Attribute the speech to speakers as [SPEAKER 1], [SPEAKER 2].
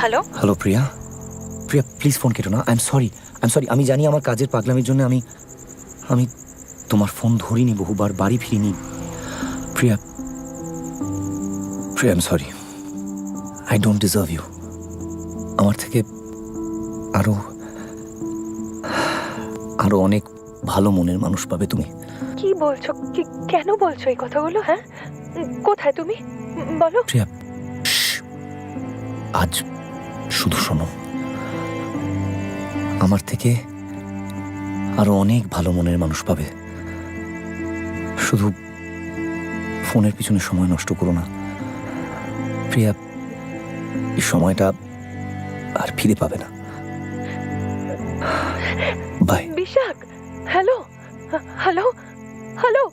[SPEAKER 1] Hello
[SPEAKER 2] hello Priya, Priya please phone কেটো না। I am sorry, আমি জানি আমার কাজের পাগলামির জন্য আমি তোমার ফোন ধরিনি, বহুবার বাড়ি ফিরিনি। Priya Priya I am sorry, I don't deserve you. আমার থেকে আরো আরো অনেক ভালো মনের মানুষ পাবে তুমি।
[SPEAKER 1] কি বলছো? কেন বলছো এই কথাগুলো? হ্যাঁ, কোথায় তুমি? বলো।
[SPEAKER 2] প্রিয়া আজ শুধু শোনো, আমার থেকে আরো অনেক ভালো মনের মানুষ পাবে। শুধু ফোনের পিছনে সময় নষ্ট করো না প্রিয়া, এই সময়টা আর ফিরে পাবে না। Bye.
[SPEAKER 1] Bishakh, hello hello hello.